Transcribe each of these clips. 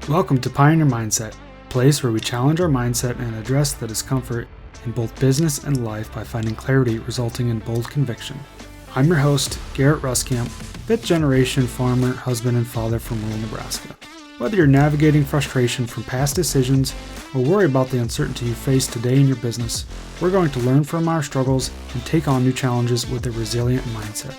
Welcome to Pioneer Mindset, a place where we challenge our mindset and address the discomfort in both business and life by finding clarity resulting in bold conviction. I'm your host, Garrett Ruskamp, fifth generation farmer, husband, and father from rural Nebraska. Whether you're navigating frustration from past decisions or worry about the uncertainty you face today in your business, we're going to learn from our struggles and take on new challenges with a resilient mindset.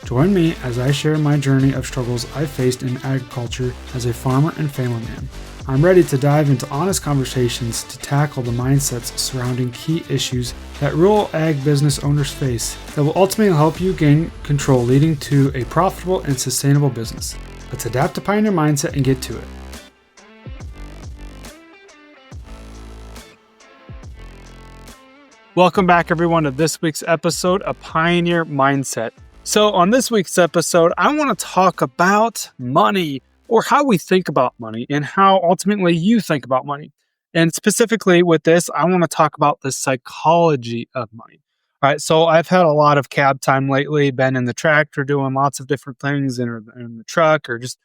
Join me as I share my journey of struggles I faced in agriculture as a farmer and family man. I'm ready to dive into honest conversations to tackle the mindsets surrounding key issues that rural ag business owners face that will ultimately help you gain control, leading to a profitable and sustainable business. Let's adapt to Pioneer Mindset and get to it. Welcome back, everyone, to this week's episode of Pioneer Mindset. So on this week's episode, I want to talk about money, or how we think about money and how ultimately you think about money. And specifically with this, I want to talk about the psychology of money. All right, so I've had a lot of cab time lately, been in the tractor doing lots of different things in the truck, or just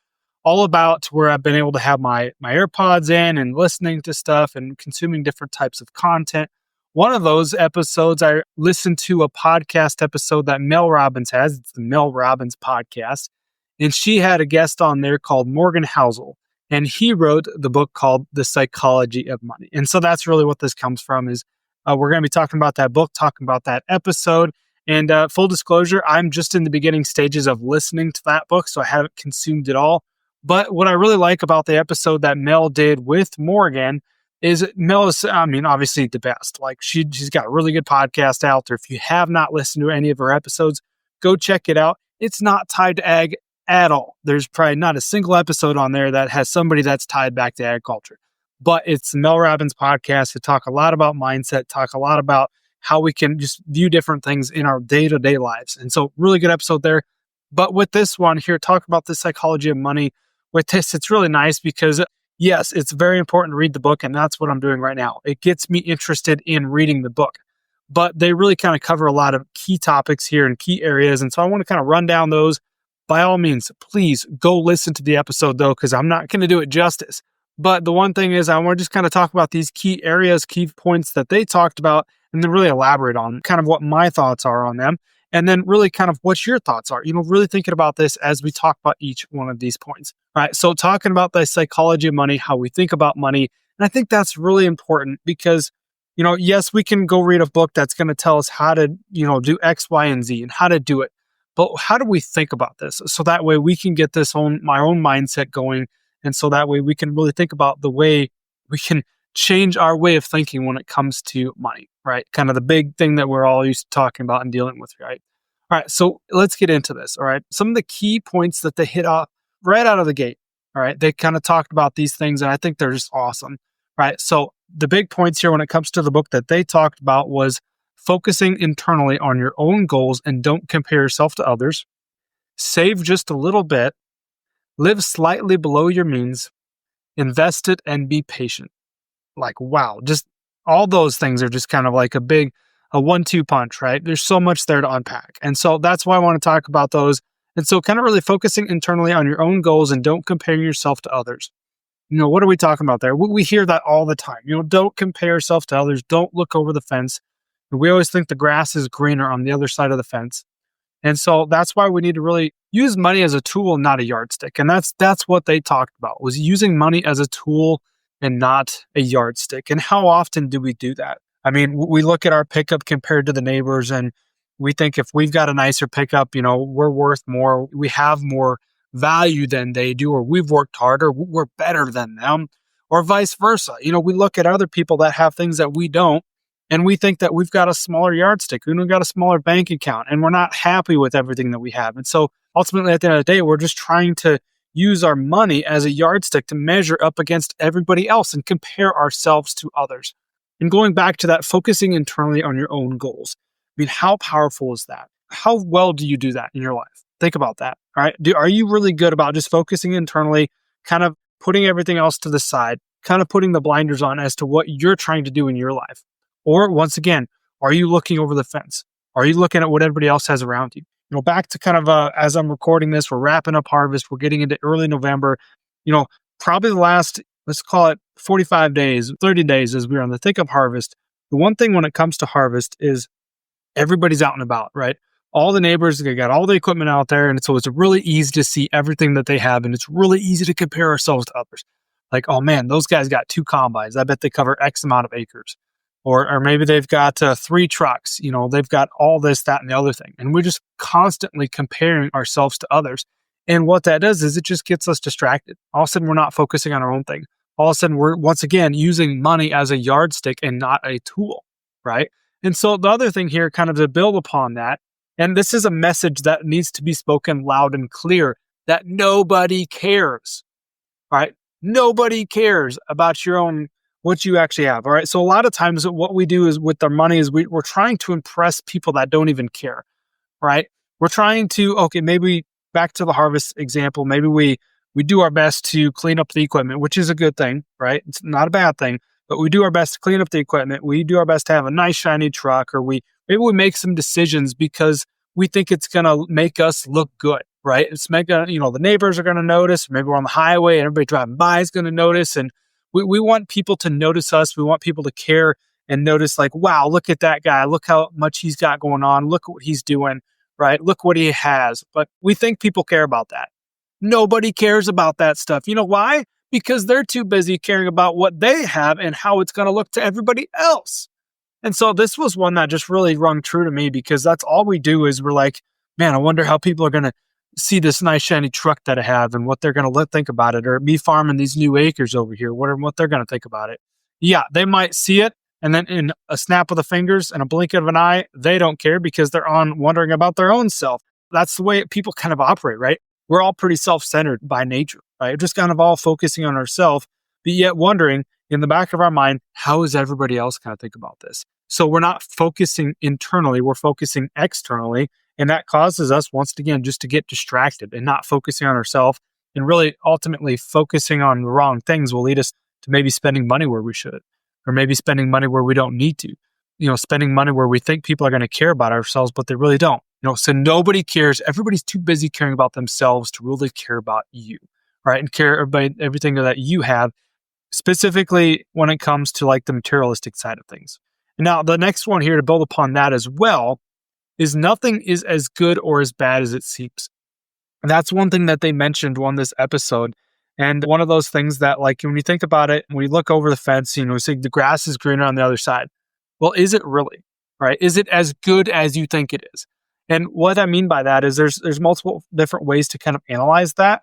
all about where I've been able to have my AirPods in and listening to stuff and consuming different types of content. One of those episodes, I listened to a podcast episode that Mel Robbins has. It's the Mel Robbins podcast. And she had a guest on there called Morgan Housel. And he wrote the book called The Psychology of Money. And so that's really what this comes from is we're going to be talking about that book, talking about that episode. And full disclosure, I'm just in the beginning stages of listening to that book, so I haven't consumed it all. But what I really like about the episode that Mel did with Morgan is Mel is, obviously the best. Like she's got a really good podcast out there. If you have not listened to any of her episodes, go check it out. It's not tied to ag at all. There's probably not a single episode on there that has somebody that's tied back to agriculture. But it's Mel Robbins podcast to talk a lot about mindset, talk a lot about how we can just view different things in our day-to-day lives. And so really good episode there. But with this one here, talk about the psychology of money. With this, it's really nice because yes, it's very important to read the book, and that's what I'm doing right now. It gets me interested in reading the book. But they really kind of cover a lot of key topics here and key areas. And so I want to kind of run down those. By all means, please go listen to the episode, though, because I'm not going to do it justice. But the one thing is I want to just kind of talk about these key areas, key points that they talked about, and then really elaborate on kind of what my thoughts are on them. And then really kind of what your thoughts are, really thinking about this as we talk about each one of these points. All right. So talking about the psychology of money, how we think about money. And I think that's really important because, yes, we can go read a book that's going to tell us how to, do X, Y, and Z and how to do it. But how do we think about this? So that way we can get my own mindset going. And so that way we can really think about the way we can change our way of thinking when it comes to money, right? Kind of the big thing that we're all used to talking about and dealing with, right? All right, so let's get into this, all right? Some of the key points that they hit off right out of the gate, all right? They kind of talked about these things, and I think they're just awesome, right? So the big points here when it comes to the book that they talked about was focusing internally on your own goals and don't compare yourself to others, save just a little bit, live slightly below your means, invest it, and be patient. Like, wow, just all those things are just kind of like a 1-2 punch, right? There's so much there to unpack. And so that's why I want to talk about those. And so kind of really focusing internally on your own goals and don't compare yourself to others. What are we talking about there? We hear that all the time. Don't compare yourself to others. Don't look over the fence. We always think the grass is greener on the other side of the fence. And so that's why we need to really use money as a tool, not a yardstick. And that's what they talked about, was using money as a tool and not a yardstick. And how often do we do that? I mean, we look at our pickup compared to the neighbors, and we think if we've got a nicer pickup, we're worth more, we have more value than they do, or we've worked harder, we're better than them, or vice versa. We look at other people that have things that we don't, and we think that we've got a smaller yardstick, we've got a smaller bank account, and we're not happy with everything that we have. And so ultimately, at the end of the day, we're just trying to use our money as a yardstick to measure up against everybody else and compare ourselves to others. And going back to that, focusing internally on your own goals. I mean, how powerful is that? How well do you do that in your life? Think about that. All right. Are you really good about just focusing internally, kind of putting everything else to the side, kind of putting the blinders on as to what you're trying to do in your life? Or once again, are you looking over the fence? Are you looking at what everybody else has around you? Back to kind of as I'm recording this, we're wrapping up harvest. We're getting into early November. probably the last, let's call it 45 days, 30 days as we're on the thick of harvest. The one thing when it comes to harvest is everybody's out and about, right? All the neighbors, they got all the equipment out there. And so it's really easy to see everything that they have. And it's really easy to compare ourselves to others. Like, oh man, those guys got 2 combines. I bet they cover X amount of acres. Or maybe they've got 3 trucks. They've got all this, that, and the other thing. And we're just constantly comparing ourselves to others. And what that does is it just gets us distracted. All of a sudden, we're not focusing on our own thing. All of a sudden, we're once again using money as a yardstick and not a tool, right? And so the other thing here, kind of to build upon that, and this is a message that needs to be spoken loud and clear, that nobody cares, right? Nobody cares about your own, what you actually have, all right? So a lot of times what we do is with our money is we're trying to impress people that don't even care, right? We're trying to, okay, maybe back to the harvest example, maybe we do our best to clean up the equipment, which is a good thing, right? It's not a bad thing, but we do our best to clean up the equipment. We do our best to have a nice shiny truck, or maybe we make some decisions because we think it's going to make us look good, right? It's making, the neighbors are going to notice. Maybe we're on the highway and everybody driving by is going to notice. And we want people to notice us. We want people to care and notice, like, wow, look at that guy. Look how much he's got going on. Look what he's doing, right? Look what he has. But we think people care about that. Nobody cares about that stuff. You know why? Because they're too busy caring about what they have and how it's going to look to everybody else. And so this was one that just really rung true to me, because that's all we do is we're like, man, I wonder how people are going to see this nice shiny truck that I have and what they're going to think about it, or me farming these new acres over here, what they're going to think about it. Yeah, they might see it, and then in a snap of the fingers and a blink of an eye, they don't care because they're on wondering about their own self. That's the way people kind of operate, right? We're all pretty self-centered by nature, right? Just kind of all focusing on ourselves, but yet wondering in the back of our mind, how is everybody else going to think about this? So we're not focusing internally, we're focusing externally. And that causes us, once again, just to get distracted and not focusing on ourselves, and really ultimately focusing on the wrong things will lead us to maybe spending money where we should, or maybe spending money where we don't need to, spending money where we think people are going to care about ourselves, but they really don't. So nobody cares. Everybody's too busy caring about themselves to really care about you, right? And care about everything that you have, specifically when it comes to like the materialistic side of things. Now, the next one here to build upon that as well is nothing is as good or as bad as it seems. And that's one thing that they mentioned on this episode. And one of those things that, like, when you think about it, when you look over the fence, we say the grass is greener on the other side. Well, is it really, right? Is it as good as you think it is? And what I mean by that is there's multiple different ways to kind of analyze that.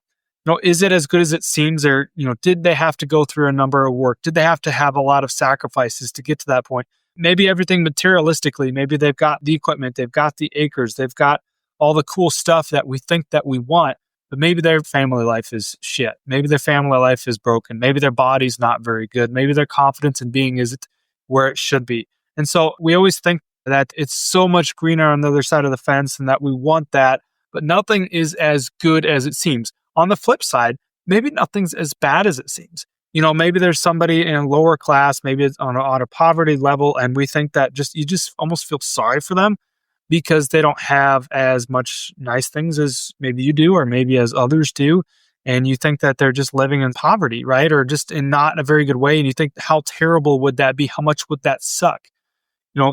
Is it as good as it seems? Or, did they have to go through a number of work? Did they have to have a lot of sacrifices to get to that point? Maybe everything materialistically, maybe they've got the equipment, they've got the acres, they've got all the cool stuff that we think that we want, but maybe their family life is shit. Maybe their family life is broken. Maybe their body's not very good. Maybe their confidence in being isn't where it should be. And so we always think that it's so much greener on the other side of the fence and that we want that, but nothing is as good as it seems. On the flip side, maybe nothing's as bad as it seems. Maybe there's somebody in a lower class, maybe it's on a poverty level, and we think that you just almost feel sorry for them because they don't have as much nice things as maybe you do, or maybe as others do. And you think that they're just living in poverty, right? Or just in not a very good way. And you think, how terrible would that be? How much would that suck?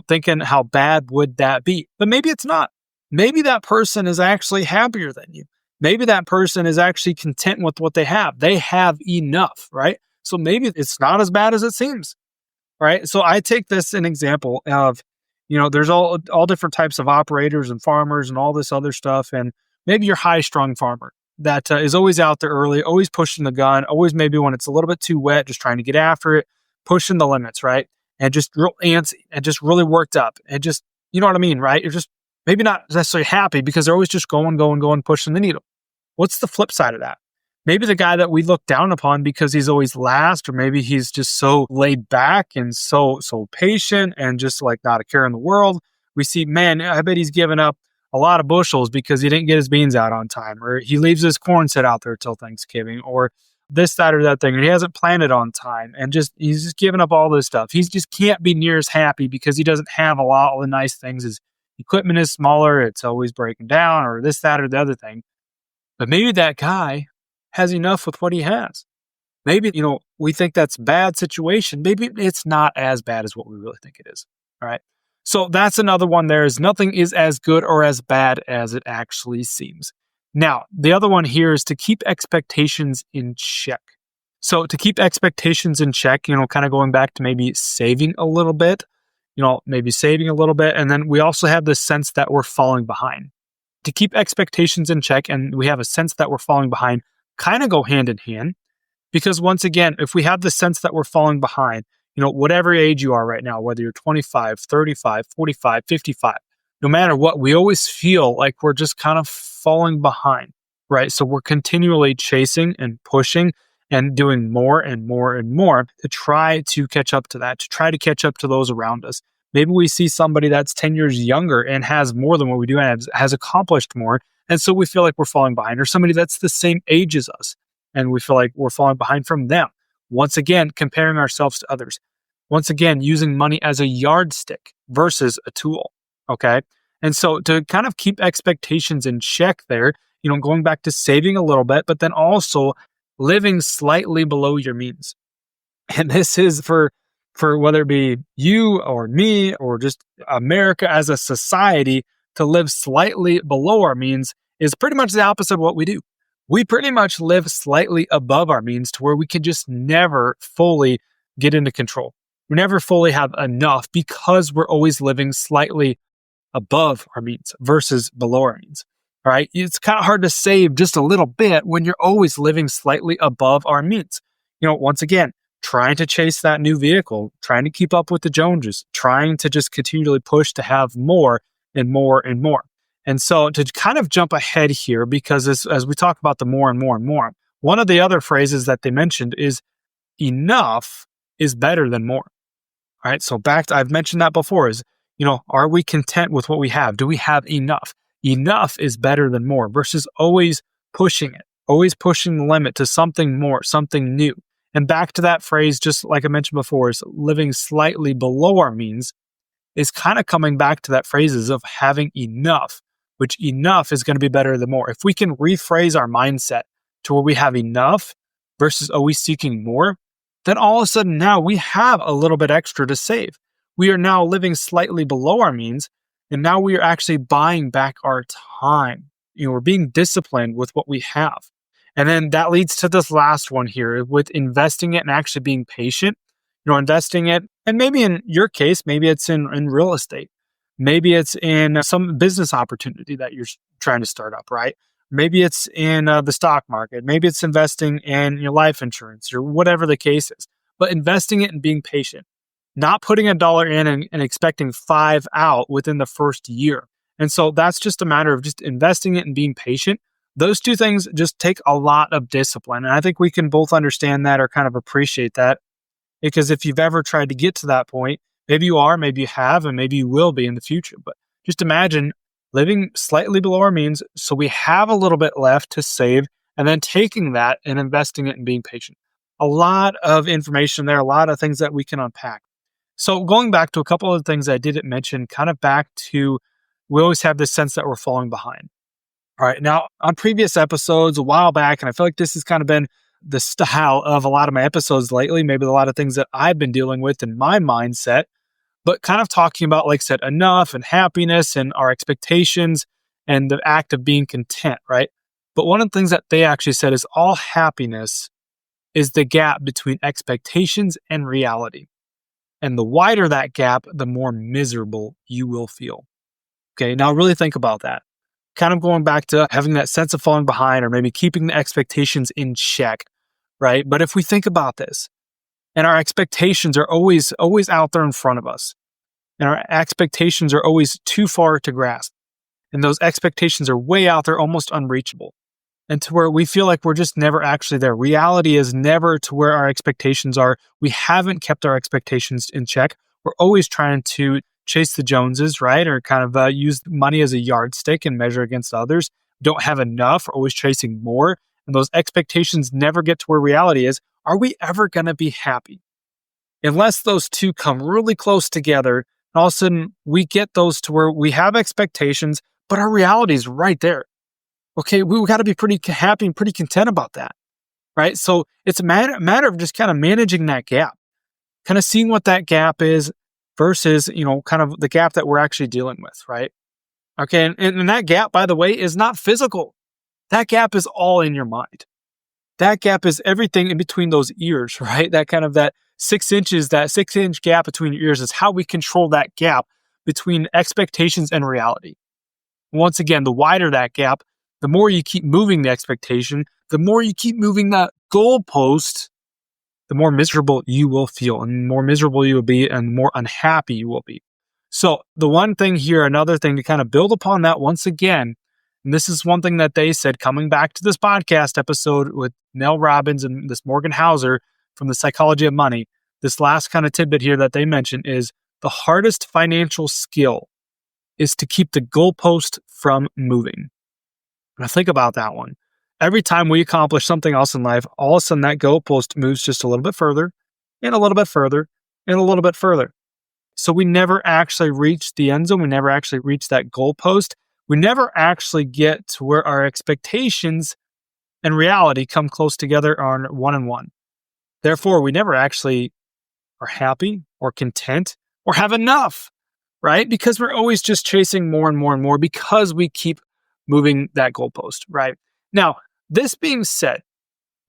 Thinking how bad would that be? But maybe it's not. Maybe that person is actually happier than you. Maybe that person is actually content with what they have. They have enough, right? So maybe it's not as bad as it seems, right? So I take this an example of, there's all different types of operators and farmers and all this other stuff. And maybe you're a high-strung farmer that is always out there early, always pushing the gun, always maybe when it's a little bit too wet, just trying to get after it, pushing the limits, right? And just real antsy and just really worked up and just, you know what I mean, right? You're just maybe not necessarily happy because they're always just going, pushing the needle. What's the flip side of that? Maybe the guy that we look down upon because he's always last, or maybe he's just so laid back and so patient and just like not a care in the world. We see, man, I bet he's given up a lot of bushels because he didn't get his beans out on time, or he leaves his corn set out there till Thanksgiving, or this, that, or that thing, and he hasn't planted on time, and he's just giving up all this stuff. He just can't be near as happy because he doesn't have a lot of the nice things. His equipment is smaller, it's always breaking down, or this, that, or the other thing. But maybe that guy has enough with what he has. maybe, we think that's bad situation. Maybe it's not as bad as what we really think it is. All right. So that's another one there is nothing is as good or as bad as it actually seems. Now, the other one here is to keep expectations in check. So to keep expectations in check, kind of going back to maybe saving a little bit, maybe saving a little bit. And then we also have this sense that we're falling behind. To keep expectations in check and we have a sense that we're falling behind kind of go hand in hand. Because once again, if we have the sense that we're falling behind, whatever age you are right now, whether you're 25, 35, 45, 55, no matter what, we always feel like we're just kind of falling behind, right? So we're continually chasing and pushing and doing more and more and more to try to catch up to that, to try to catch up to those around us. Maybe we see somebody that's 10 years younger and has more than what we do and has accomplished more. And so we feel like we're falling behind, or somebody that's the same age as us and we feel like we're falling behind from them. Once again, comparing ourselves to others. Once again, using money as a yardstick versus a tool. Okay. And so to kind of keep expectations in check there, going back to saving a little bit, but then also living slightly below your means. And this is for whether it be you or me or just America as a society, to live slightly below our means is pretty much the opposite of what we do. We pretty much live slightly above our means to where we can just never fully get into control. We never fully have enough because we're always living slightly above our means versus below our means. All right. It's kind of hard to save just a little bit when you're always living slightly above our means. Once again, trying to chase that new vehicle, trying to keep up with the Joneses, trying to just continually push to have more and more and more. And so to kind of jump ahead here, because as we talk about the more and more and more, one of the other phrases that they mentioned is enough is better than more. All right. So I've mentioned that before is, are we content with what we have? Do we have enough? Enough is better than more versus always pushing it, always pushing the limit to something more, something new. And back to that phrase, just like I mentioned before, is living slightly below our means is kind of coming back to that phrases of having enough, which enough is going to be better than more. If we can rephrase our mindset to where we have enough versus always seeking more, then all of a sudden now we have a little bit extra to save. We are now living slightly below our means, and now we are actually buying back our time. We're being disciplined with what we have. And then that leads to this last one here with investing it and actually being patient. Investing it, and maybe in your case, maybe it's in real estate. Maybe it's in some business opportunity that you're trying to start up, right? Maybe it's in the stock market. Maybe it's investing in your life insurance or whatever the case is. But investing it and being patient. Not putting $1 in and expecting 5 out within the first year. And so that's just a matter of just investing it and being patient. Those two things just take a lot of discipline. And I think we can both understand that or kind of appreciate that. Because if you've ever tried to get to that point, maybe you are, maybe you have, and maybe you will be in the future. But just imagine living slightly below our means so we have a little bit left to save, and then taking that and investing it and being patient. A lot of information there, a lot of things that we can unpack. So going back to a couple of things I didn't mention, kind of back to, we always have this sense that we're falling behind. All right. Now, on previous episodes a while back, and I feel like this has kind of been the style of a lot of my episodes lately, maybe a lot of things that I've been dealing with in my mindset, but kind of talking about, like I said, enough and happiness and our expectations and the act of being content, right? But one of the things that they actually said is all happiness is the gap between expectations and reality. And the wider that gap, the more miserable you will feel. Okay, now really think about that. Kind of going back to having that sense of falling behind or maybe keeping the expectations in check, right? But if we think about this, and our expectations are always out there in front of us, and our expectations are always too far to grasp, and those expectations are way out there, almost unreachable, and to where we feel like we're just never actually there. Reality is never to where our expectations are. We haven't kept our expectations in check. We're always trying to chase the Joneses, right? Or kind of use money as a yardstick and measure against others. Don't have enough, or always chasing more. And those expectations never get to where reality is. Are we ever going to be happy? Unless those two come really close together, and all of a sudden we get those to where we have expectations, but our reality is right there. Okay, we got to be pretty happy and pretty content about that. right? So it's a matter of just kind of managing that gap, kind of seeing what that gap is versus, kind of the gap that we're actually dealing with, right? Okay. And that gap, by the way, is not physical. That gap is all in your mind. That gap is everything in between those ears, right? That 6 inches, that 6-inch gap between your ears is how we control that gap between expectations and reality. Once again, the wider that gap, the more you keep moving the expectation, the more you keep moving that goalpost, the more miserable you will feel, and the more miserable you will be, and the more unhappy you will be. So the one thing here, another thing to kind of build upon that once again, and this is one thing that they said coming back to this podcast episode with Mel Robbins and this Morgan Housel from the Psychology of Money, this last kind of tidbit here that they mentioned is the hardest financial skill is to keep the goalpost from moving. Now think about that one. Every time we accomplish something else in life, all of a sudden that goalpost moves just a little bit further and a little bit further and a little bit further. So we never actually reach the end zone. We never actually reach that goalpost. We never actually get to where our expectations and reality come close together on one and one. Therefore, we never actually are happy or content or have enough, right? Because we're always just chasing more and more and more because we keep moving that goalpost, right? Now, this being said,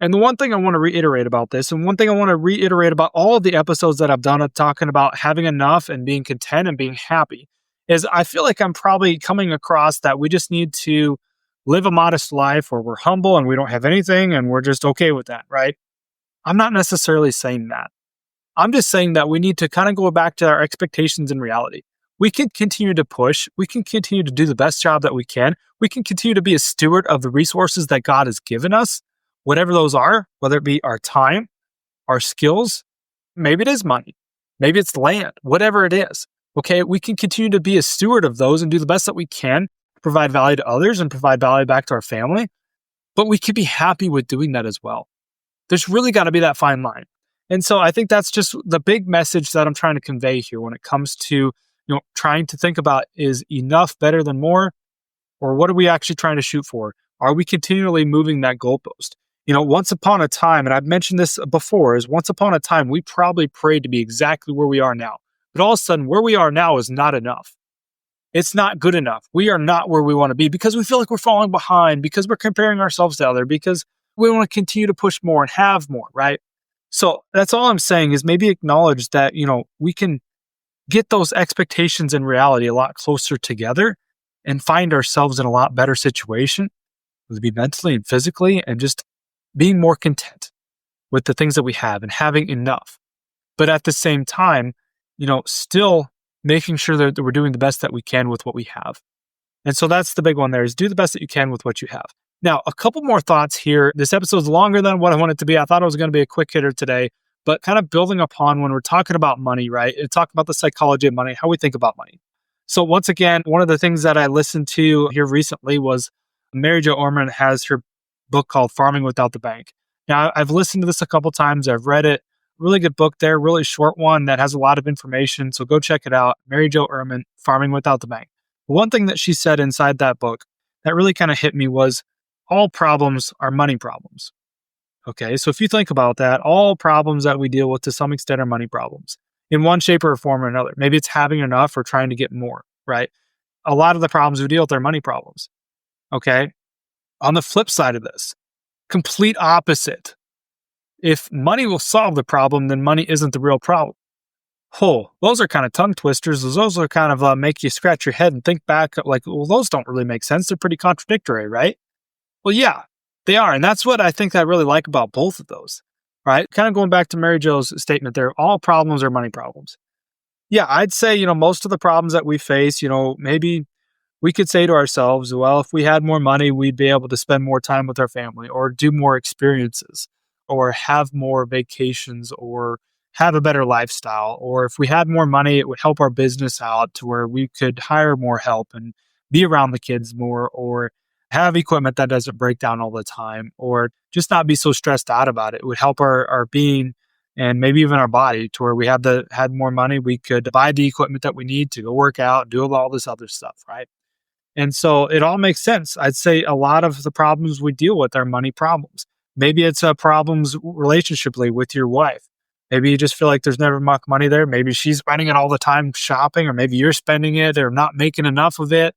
and the one thing I want to reiterate about this, and one thing I want to reiterate about all of the episodes that I've done of talking about having enough and being content and being happy, is I feel like I'm probably coming across that we just need to live a modest life where we're humble and we don't have anything and we're just okay with that, right? I'm not necessarily saying that. I'm just saying that we need to kind of go back to our expectations and reality. We can continue to push. We can continue to do the best job that we can. We can continue to be a steward of the resources that God has given us, whatever those are, whether it be our time, our skills, maybe it is money, maybe it's land, whatever it is. Okay, we can continue to be a steward of those and do the best that we can, provide value to others and provide value back to our family. But we can be happy with doing that as well. There's really got to be that fine line. And so I think that's just the big message that I'm trying to convey here when it comes to, trying to think about, is enough better than more? Or what are we actually trying to shoot for? Are we continually moving that goalpost? Once upon a time, and I've mentioned this before, is once upon a time, we probably prayed to be exactly where we are now. But all of a sudden, where we are now is not enough. It's not good enough. We are not where we want to be because we feel like we're falling behind, because we're comparing ourselves to others, because we want to continue to push more and have more, right? So that's all I'm saying is maybe acknowledge that, we can get those expectations and reality a lot closer together and find ourselves in a lot better situation, whether it be mentally and physically, and just being more content with the things that we have and having enough. But at the same time, still making sure that we're doing the best that we can with what we have. And so that's the big one there, is do the best that you can with what you have. Now, a couple more thoughts here. This episode's longer than what I want it to be. I thought it was going to be a quick hitter today, but kind of building upon when we're talking about money, right? And talk about the psychology of money, how we think about money. So once again, one of the things that I listened to here recently was Mary Jo Orman has her book called Farming Without the Bank. Now, I've listened to this a couple times. I've read it. Really good book there, really short one that has a lot of information. So go check it out. Mary Jo Orman, Farming Without the Bank. One thing that she said inside that book that really kind of hit me was, all problems are money problems. Okay, so if you think about that, all problems that we deal with to some extent are money problems in one shape or form or another. Maybe it's having enough or trying to get more, right? A lot of the problems we deal with are money problems. Okay, on the flip side of this, complete opposite. If money will solve the problem, then money isn't the real problem. Oh, those are kind of tongue twisters. Those are kind of make you scratch your head and think back like, well, those don't really make sense. They're pretty contradictory, right? Well, yeah, they are. And that's what I think I really like about both of those, right? Kind of going back to Mary Jo's statement there, all problems are money problems. Yeah, I'd say, most of the problems that we face, maybe we could say to ourselves, well, if we had more money, we'd be able to spend more time with our family or do more experiences or have more vacations or have a better lifestyle. Or if we had more money, it would help our business out to where we could hire more help and be around the kids more, or have equipment that doesn't break down all the time, or just not be so stressed out about it. It would help our being and maybe even our body to where we had more money. We could buy the equipment that we need to go work out, do all this other stuff, right? And so it all makes sense. I'd say a lot of the problems we deal with are money problems. Maybe it's problems relationshiply with your wife. Maybe you just feel like there's never enough money there. Maybe she's spending it all the time shopping, or maybe you're spending it or not making enough of it.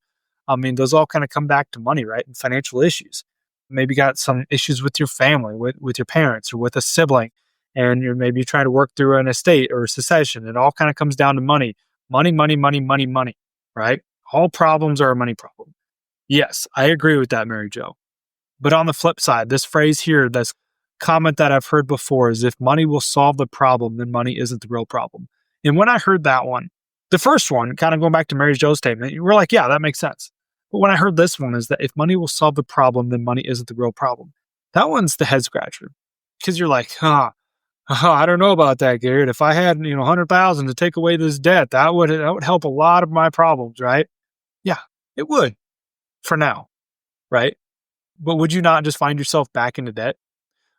I mean, those all kind of come back to money, right? And financial issues. Maybe you got some issues with your family, with your parents or with a sibling, and you're maybe trying to work through an estate or a succession. It all kind of comes down to money, money, money, money, money, money, right? All problems are a money problem. Yes, I agree with that, Mary Jo. But on the flip side, this phrase here, this comment that I've heard before is if money will solve the problem, then money isn't the real problem. And when I heard that one, the first one, kind of going back to Mary Jo's statement, you were like, yeah, that makes sense. But when I heard this one is that if money will solve the problem, then money isn't the real problem. That one's the head scratcher. Because you're like, I don't know about that, Garrett. If I had, 100,000 to take away this debt, that would help a lot of my problems, right? Yeah, it would for now, right? But would you not just find yourself back into debt?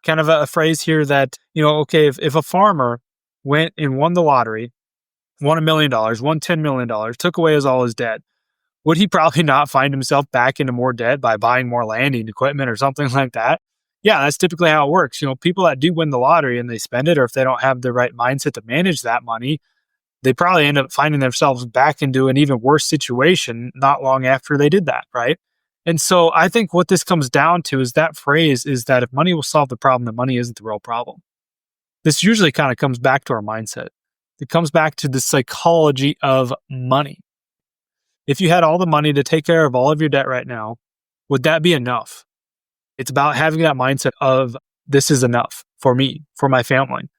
Kind of a phrase here that, okay, if a farmer went and won the lottery, won $1 million, won $10 million, took away all his debt, would he probably not find himself back into more debt by buying more landing equipment or something like that? Yeah, that's typically how it works. People that do win the lottery and they spend it, or if they don't have the right mindset to manage that money, they probably end up finding themselves back into an even worse situation not long after they did that, right? And so I think what this comes down to is that phrase is that if money will solve the problem, then money isn't the real problem. This usually kind of comes back to our mindset. It comes back to the psychology of money. If you had all the money to take care of all of your debt right now, would that be enough? It's about having that mindset of this is enough for me, for my family.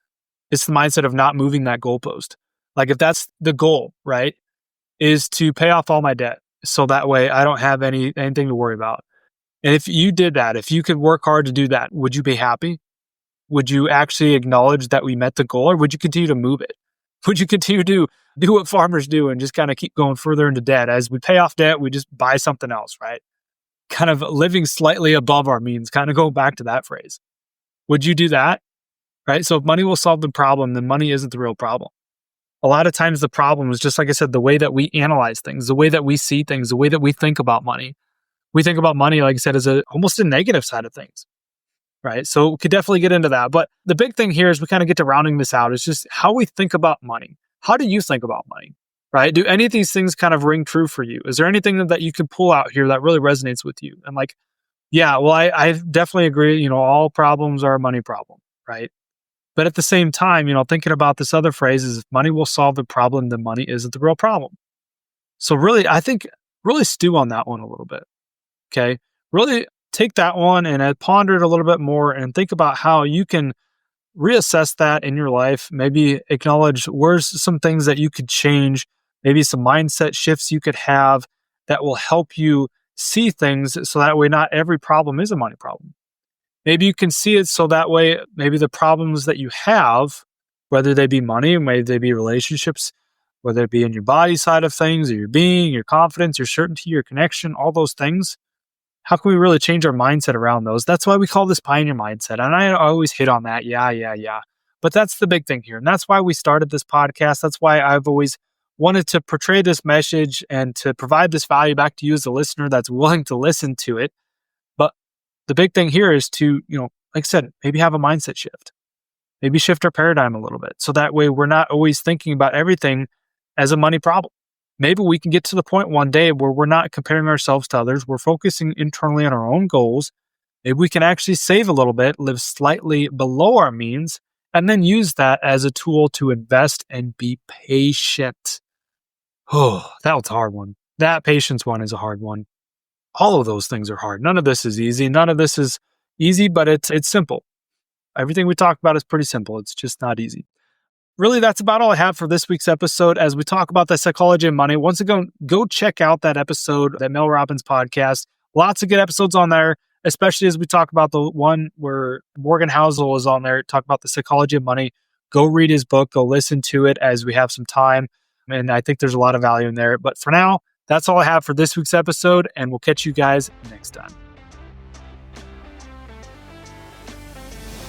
It's the mindset of not moving that goalpost. Like if that's the goal, right, is to pay off all my debt. So that way I don't have anything to worry about. And if you did that, if you could work hard to do that, would you be happy? Would you actually acknowledge that we met the goal, or would you continue to move it? Would you continue to do what farmers do and just kind of keep going further into debt? As we pay off debt, we just buy something else, right? Kind of living slightly above our means, kind of going back to that phrase. Would you do that? Right? So if money will solve the problem, then money isn't the real problem. A lot of times the problem is, just like I said, the way that we analyze things, the way that we see things, the way that we think about money. We think about money, like I said, as almost a negative side of things, right? So we could definitely get into that. But the big thing here is we kind of get to rounding this out. It's just how we think about money. How do you think about money, right? Do any of these things kind of ring true for you? Is there anything that you could pull out here that really resonates with you? And like, yeah, well, I definitely agree. All problems are a money problem, right? But at the same time, thinking about this other phrase is if money will solve the problem, then money isn't the real problem. So really, I think really stew on that one a little bit. Okay. Really take that one and ponder it a little bit more and think about how you can reassess that in your life. Maybe acknowledge where's some things that you could change, maybe some mindset shifts you could have that will help you see things so that way not every problem is a money problem. Maybe you can see it so that way maybe the problems that you have, whether they be money, whether they be relationships, whether it be in your body side of things, or your being, your confidence, your certainty, your connection, all those things, how can we really change our mindset around those? That's why we call this pioneer mindset. And I always hit on that. Yeah. But that's the big thing here. And that's why we started this podcast. That's why I've always wanted to portray this message and to provide this value back to you as a listener that's willing to listen to it. But the big thing here is to, like I said, maybe have a mindset shift. Maybe shift our paradigm a little bit. So that way we're not always thinking about everything as a money problem. Maybe we can get to the point one day where we're not comparing ourselves to others. We're focusing internally on our own goals. Maybe we can actually save a little bit, live slightly below our means, and then use that as a tool to invest and be patient. Oh, that was a hard one. That patience one is a hard one. All of those things are hard. None of this is easy. None of this is easy, but it's simple. Everything we talk about is pretty simple. It's just not easy. Really, that's about all I have for this week's episode as we talk about the psychology of money. Once again, go check out that episode, that Mel Robbins podcast. Lots of good episodes on there, especially as we talk about the one where Morgan Housel is on there, talk about the psychology of money. Go read his book, go listen to it as we have some time. And I think there's a lot of value in there. But for now, that's all I have for this week's episode, and we'll catch you guys next time.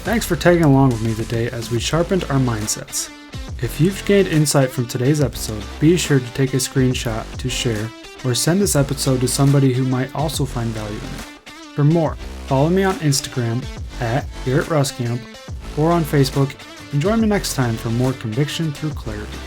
Thanks for tagging along with me today as we sharpened our mindsets. If you've gained insight from today's episode, be sure to take a screenshot to share or send this episode to somebody who might also find value in it. For more, Follow me on Instagram at @GarrettRuskamp or on Facebook, and join me next time for more conviction through clarity.